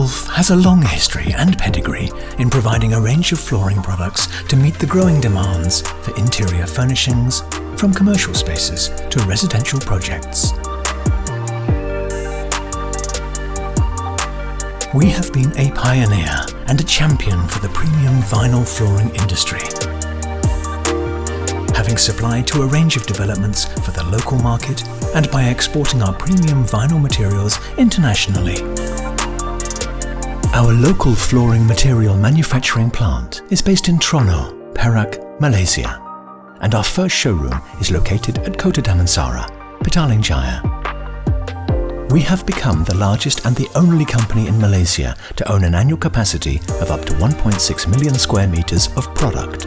Scanwolf has a long history and pedigree in providing a range of flooring products to meet the growing demands for interior furnishings, from commercial spaces to residential projects. We have been a pioneer and a champion for the premium vinyl flooring industry, having supplied to a range of developments for the local market and by exporting our premium vinyl materials internationally. Our local flooring material manufacturing plant is based in Tronoh, Perak, Malaysia, and our first showroom is located at Kota Damansara, Petaling Jaya. We have become the largest and the only company in Malaysia to own an annual capacity of up to 1.6 million square meters of product.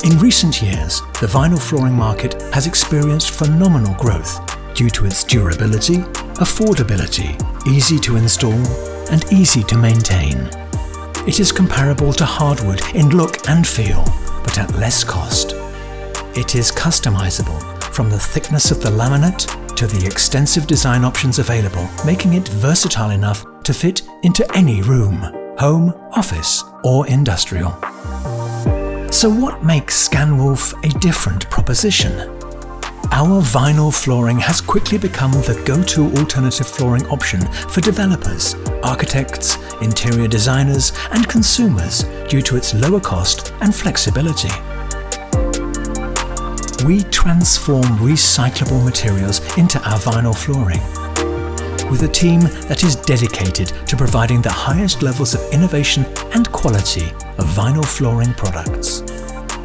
In recent years, the vinyl flooring market has experienced phenomenal growth due to its durability, affordability, easy to install, and easy to maintain. It is comparable to hardwood in look and feel, but at less cost. It is customizable from the thickness of the laminate to the extensive design options available, making it versatile enough to fit into any room, home, office, or industrial. So what makes Scanwolf a different proposition? Our vinyl flooring has quickly become the go-to alternative flooring option for developers, architects, interior designers, and consumers due to its lower cost and flexibility. We transform recyclable materials into our vinyl flooring, with a team that is dedicated to providing the highest levels of innovation and quality of vinyl flooring products.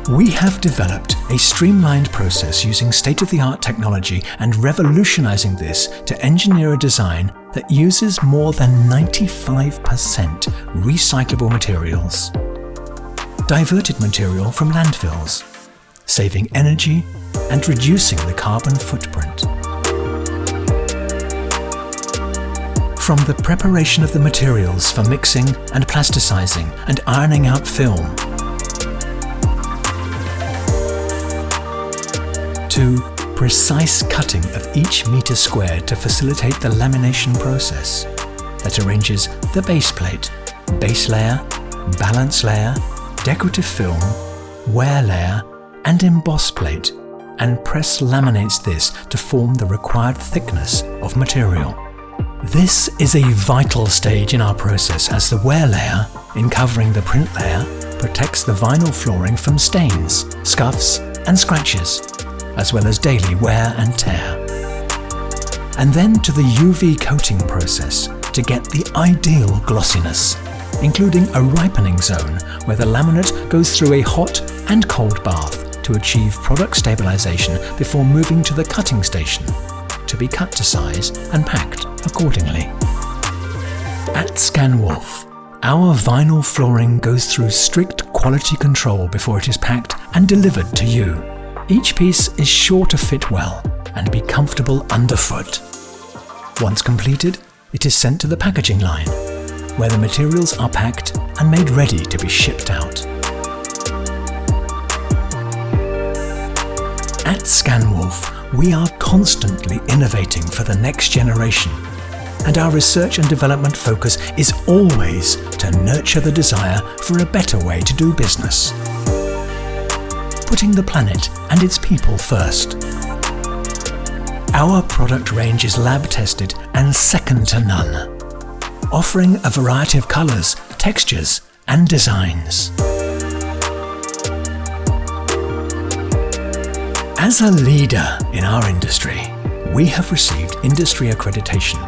We have developed a streamlined process using state-of-the-art technology and revolutionizing this to engineer a design that uses more than 95% recyclable materials. Diverted material from landfills, saving energy and reducing the carbon footprint. From the preparation of the materials for mixing and plasticizing and ironing out film, to precise cutting of each meter squared to facilitate the lamination process that arranges the base plate, base layer, balance layer, decorative film, wear layer, and emboss plate, and press laminates this to form the required thickness of material. This is a vital stage in our process, as the wear layer, in covering the print layer, protects the vinyl flooring from stains, scuffs, and scratches, as well as daily wear and tear. And then to the UV coating process to get the ideal glossiness, including a ripening zone where the laminate goes through a hot and cold bath to achieve product stabilization before moving to the cutting station to be cut to size and packed accordingly. At Scanwolf, our vinyl flooring goes through strict quality control before it is packed and delivered to you. Each piece is sure to fit well and be comfortable underfoot. Once completed, it is sent to the packaging line, where the materials are packed and made ready to be shipped out. At Scanwolf, we are constantly innovating for the next generation, and our research and development focus is always to nurture the desire for a better way to do business, putting the planet and its people first. Our product range is lab-tested and second to none, offering a variety of colors, textures, and designs. As a leader in our industry, we have received industry accreditation,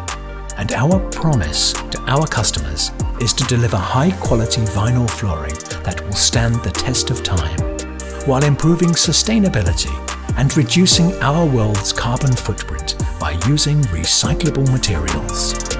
and our promise to our customers is to deliver high-quality vinyl flooring that will stand the test of time, while improving sustainability and reducing our world's carbon footprint by using recyclable materials.